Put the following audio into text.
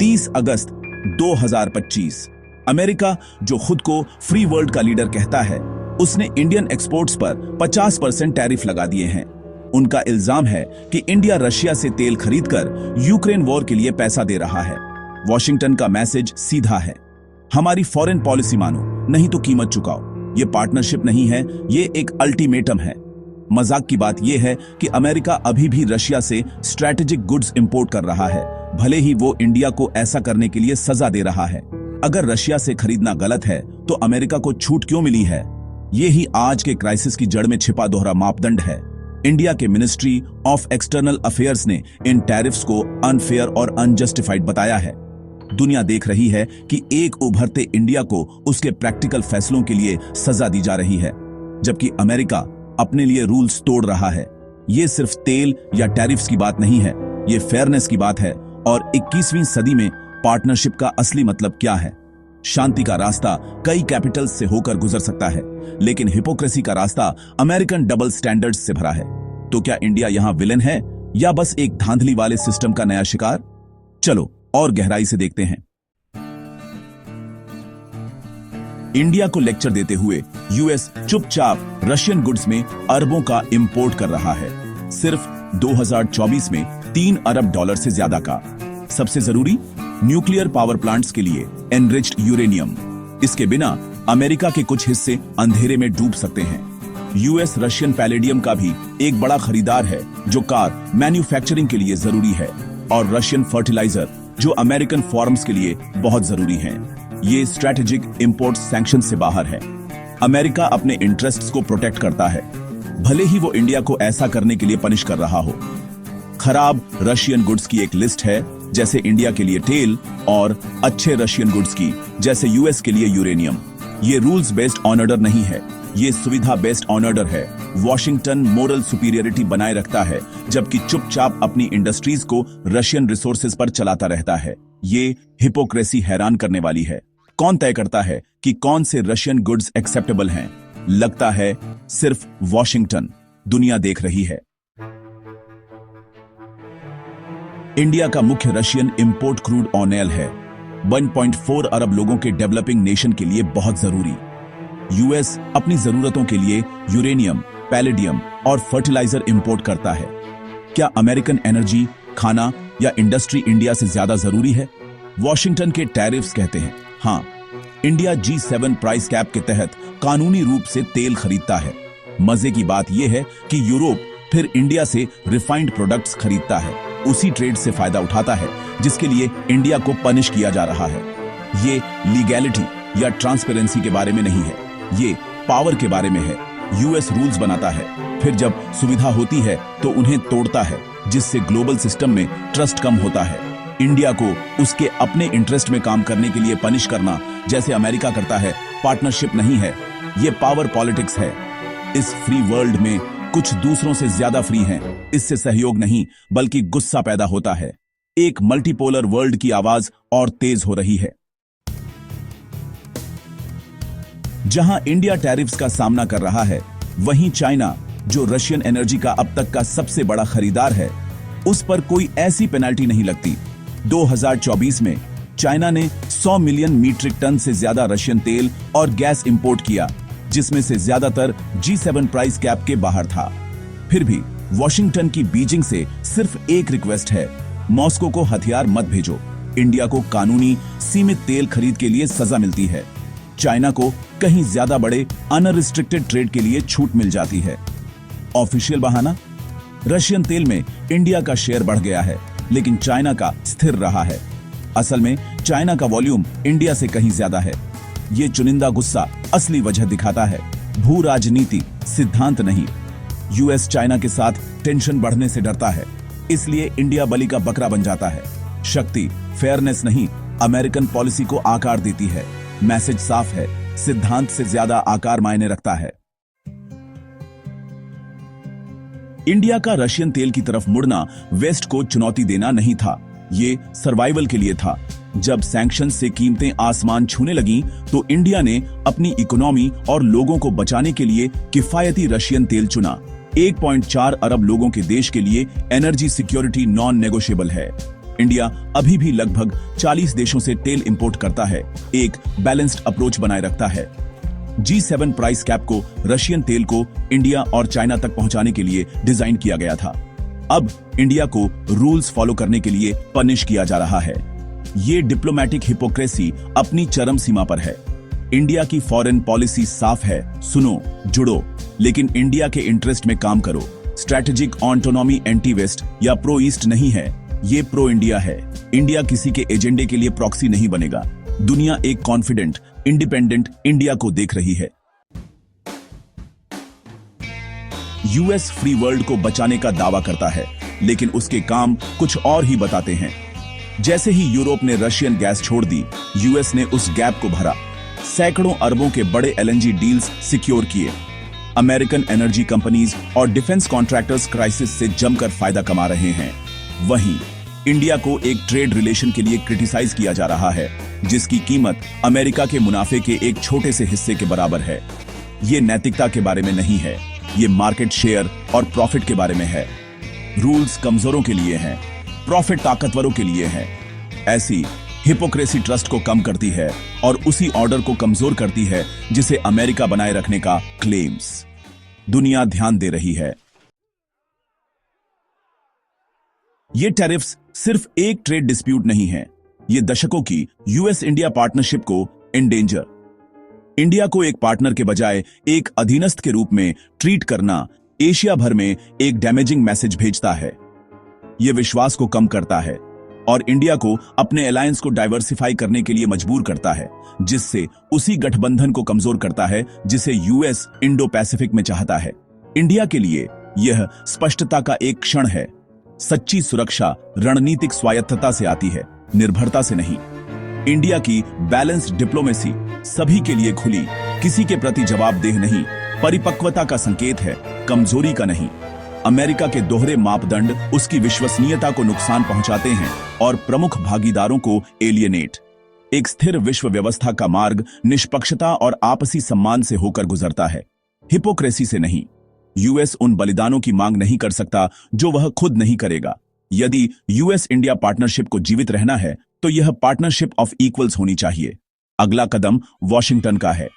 30 अगस्त 2025। America, जो खुद को फ्री वर्ल्ड का लीडर कहता है, उसने इंडियन एक्सपोर्ट्स पर 50% टैरिफ लगा दिए हैं। उनका इल्जाम है कि इंडिया रशिया से तेल खरीदकर यूक्रेन वॉर के लिए पैसा दे रहा है। वॉशिंगटन का मैसेज सीधा है, हमारी फॉरेन पॉलिसी मानो, नहीं तो कीमत चुकाओ। ये पार्टनरशिप नहीं है, ये एक अल्टीमेटम है। मजाक की बात यह है कि अमेरिका अभी भी रशिया से स्ट्रैटेजिक गुड्स इंपोर्ट कर रहा है, भले ही वो इंडिया को ऐसा करने के लिए सजा दे रहा है। अगर रशिया से खरीदना गलत है तो अमेरिका को छूट क्यों मिली है? ये ही आज के क्राइसिस की जड़ में छिपा दोहरा मापदंड है। इंडिया के मिनिस्ट्री ऑफ एक्सटर्नल अफेयर्स ने इन टैरिफ्स को अनफेयर और अनजस्टिफाइड बताया है। दुनिया देख रही है कि एक उभरते इंडिया को उसके प्रैक्टिकल फैसलों के लिए सजा दी जा रही है, जबकि अमेरिका अपने लिए रूल्स तोड़ रहा है। ये सिर्फ तेल या टैरिफ्स की बात नहीं है, ये फेयरनेस की बात है। और 21वीं सदी में पार्टनरशिप का असली मतलब क्या है? शांति का रास्ता कई कैपिटल्स से होकर गुजर सकता है, लेकिन हिपोक्रेसी का रास्ता अमेरिकन डबल स्टैंडर्ड्स से भरा है। तो क्या इंडिया यहां विलेन है या बस एक धांधली वाले सिस्टम का नया शिकार? चलो और गहराई से देखते हैं। इंडिया को लेक्चर देते हुए यूएस चुपचाप रशियन गुड्स में अरबों का इंपोर्ट कर रहा है, सिर्फ 2024 में $3 अरब से ज्यादा का। सबसे जरूरी, न्यूक्लियर पावर प्लांट्स के लिए एनरिच्ड यूरेनियम। इसके बिना अमेरिका के कुछ हिस्से अंधेरे में डूब सकते हैं। यूएस रशियन पैलेडियम का भी एक बड़ा खरीदार है, जो कार मैन्युफैक्चरिंग के लिए जरूरी है, और रशियन फर्टिलाइजर, जो अमेरिकन फार्म्स के लिए बहुत जरूरी हैं। ये स्ट्रैटेजिक इंपोर्ट सैंक्शन से बाहर है। अमेरिका अपने इंटरेस्ट्स को प्रोटेक्ट करता है, भले ही वो इंडिया को ऐसा करने के लिए पनिश कर रहा हो। खराब रशियन गुड्स की एक लिस्ट है, जैसे इंडिया के लिए तेल, और अच्छे रशियन गुड्स की, जैसे यूएस के लिए यूरेनियम। ये रूल्स बेस्ड ऑन ऑर्डर नहीं है, ये सुविधा बेस्ड ऑन ऑर्डर है। वॉशिंगटन मोरल सुपीरियरिटी बनाए रखता है, जबकि चुपचाप अपनी इंडस्ट्रीज को रशियन रिसोर्सेज पर चलाता रहता है। ये हिपोक्रेसी हैरान करने वाली है। कौन तय करता है कि कौन से रशियन गुड्स एक्सेप्टेबल हैं? लगता है सिर्फ वॉशिंगटन। दुनिया देख रही है। इंडिया का मुख्य रशियन इंपोर्ट क्रूड ऑयल है, 1.4 अरब लोगों के डेवलपिंग नेशन के लिए बहुत जरूरी। यूएस अपनी जरूरतों के लिए यूरेनियम, पैलेडियम और फर्टिलाइजर इंपोर्ट करता है। क्या अमेरिकन एनर्जी, खाना या इंडस्ट्री इंडिया से ज्यादा जरूरी है? वॉशिंगटन के टैरिफ्स कहते हैं हाँ। इंडिया G7 प्राइस कैप के तहत कानूनी रूप से तेल खरीदता है। मजे की बात यह है कि यूरोप फिर इंडिया से रिफाइंड प्रोडक्ट्स खरीदता है, उसी ट्रेड से फायदा उठाता है जिसके लिए इंडिया को पनिश किया जा रहा है। ये लीगैलिटी या ट्रांसपेरेंसी के बारे में नहीं है, ये पावर के बारे में है। यूएस रूल्स बनाता है, फिर जब सुविधा होती है तो उन्हें तोड़ता है, जिससे ग्लोबल सिस्टम में ट्रस्ट कम होता है। इंडिया को उसके अपने इंटरेस्ट में काम करने के लिए पनिश करना, जैसे अमेरिका करता है, पार्टनरशिप नहीं है, ये पावर पॉलिटिक्स है। इस फ्री वर्ल्ड में कुछ दूसरों से ज्यादा फ्री हैं। इससे सहयोग नहीं बल्कि गुस्सा पैदा होता है। एक मल्टीपोलर वर्ल्ड की आवाज और तेज हो रही है। जहां इंडिया टैरिफ्स का सामना कर रहा है, वहीं चाइना, जो रशियन एनर्जी का अब तक का सबसे बड़ा खरीदार है, उस पर कोई ऐसी पेनल्टी नहीं लगती। 2024 में चाइना ने 100 मिलियन मीट्रिक टन से ज्यादा रशियन तेल और गैस इंपोर्ट किया, जिसमें से ज्यादातर G7 प्राइस कैप के बाहर था। फिर भी वॉशिंगटन की बीजिंग से सिर्फ एक रिक्वेस्ट है, मॉस्को को हथियार मत भेजो। इंडिया को कानूनी सीमित तेल खरीद के लिए सजा मिलती है, चाइना को कहीं ज्यादा बड़े अनरिस्ट्रिक्टेड ट्रेड के लिए छूट मिल जाती है। ऑफिशियल बहाना, रशियन तेल में इंडिया का शेयर बढ़ गया है, लेकिन चाइना का स्थिर रहा है। असल में चाइना का वॉल्यूम इंडिया से कहीं ज्यादा है। ये चुनिंदा गुस्सा असली वजह दिखाता है, भू राजनीति, सिद्धांत नहीं। यूएस चाइना के साथ टेंशन बढ़ने से डरता है, इसलिए इंडिया बलि का बकरा बन जाता है। शक्ति, फेयरनेस नहीं, अमेरिकन पॉलिसी को आकार देती है। मैसेज साफ है, सिद्धांत से ज्यादा आकार मायने रखता है। इंडिया का रशियन तेल की तरफ मुड़ना वेस्ट को चुनौती देना नहीं था, ये सर्वाइवल के लिए था। जब सैंक्शन से कीमतें आसमान छूने लगीं, तो इंडिया ने अपनी इकोनॉमी और लोगों को बचाने के लिए किफायती रशियन तेल चुना। 1.4 अरब लोगों के देश के लिए एनर्जी सिक्योरिटी नॉन नेगोशिएबल है। इंडिया अभी भी लगभग 40 देशों से तेल इंपोर्ट करता है, एक बैलेंस्ड अप्रोच बनाए रखता है। G7 प्राइस कैप को रशियन तेल को इंडिया और चाइना तक पहुंचाने के लिए डिजाइन किया गया था। अब इंडिया को रूल्स फॉलो करने के लिए पनिश किया जा रहा है। ये डिप्लोमैटिक हिपोक्रेसी अपनी चरम सीमा पर है। इंडिया की फॉरेन पॉलिसी साफ है, सुनो, जुड़ो, लेकिन इंडिया के इंटरेस्ट में काम करो। स्ट्रैटेजिक ऑटोनॉमी एंटी वेस्ट या प्रो ईस्ट नहीं है, ये प्रो इंडिया है। इंडिया किसी के एजेंडे के लिए प्रॉक्सी नहीं बनेगा। दुनिया एक कॉन्फिडेंट, इंडिपेंडेंट इंडिया को देख रही है। यूएस फ्री वर्ल्ड को बचाने का दावा करता है, लेकिन उसके काम कुछ और ही बताते हैं। जैसे ही यूरोप ने रशियन गैस छोड़ दी, यूएस ने उस गैप को भरा। सैकड़ों अरबों के बड़े एलएनजी डील्स सिक्योर किए। अमेरिकन एनर्जी कंपनीज और डिफेंस कॉन्ट्रैक्टर्स क्राइसिस से जमकर फायदा कमा रहे हैं। वहीं इंडिया को एक ट्रेड रिलेशन के लिए क्रिटिसाइज किया जा रहा है, जिसकी कीमत अमेरिका के मुनाफे के एक छोटे से हिस्से के बराबर है। ये नैतिकता के बारे में नहीं है, ये मार्केट शेयर और प्रॉफिट के बारे में है। रूल्स कमजोरों के लिए हैं, प्रॉफिट ताकतवरों के लिए है। ऐसी हिपोक्रेसी ट्रस्ट को कम करती है और उसी ऑर्डर को कमजोर करती है जिसे अमेरिका बनाए रखने का क्लेम्स। दुनिया ध्यान दे रही है। ये टैरिफ्स सिर्फ एक ट्रेड डिस्प्यूट नहीं है, ये दशकों की यूएस इंडिया पार्टनरशिप को एंडेंजर, इंडिया को एक पार्टनर के बजाय एक अधीनस्थ के रूप में ट्रीट करना एशिया भर में एक डैमेजिंग मैसेज भेजता है। यह विश्वास को कम करता है और इंडिया को अपने अलायंस को डाइवर्सिफाई करने के लिए मजबूर करता है, जिससे उसी गठबंधन को कमजोर करता है जिसे यूएस इंडो पैसिफिक में चाहता है। इंडिया के लिए यह स्पष्टता का एक क्षण है। सच्ची सुरक्षा रणनीतिक स्वायत्तता से आती है, निर्भरता से नहीं। इंडिया की बैलेंस्ड डिप्लोमेसी सभी के लिए खुली, किसी के प्रति जवाबदेह नहीं, परिपक्वता का संकेत है, कमजोरी का नहीं। अमेरिका के दोहरे मापदंड उसकी विश्वसनीयता को नुकसान पहुंचाते हैं और प्रमुख भागीदारों को एलियनेट। एक स्थिर विश्व व्यवस्था का मार्ग निष्पक्षता और आपसी सम्मान से होकर गुजरता है, हिपोक्रेसी से नहीं। यूएस उन बलिदानों की मांग नहीं कर सकता जो वह खुद नहीं करेगा। यदि यूएस इंडिया पार्टनरशिप को जीवित रहना है तो यह पार्टनरशिप ऑफ इक्वल्स होनी चाहिए। अगला कदम वॉशिंगटन का है।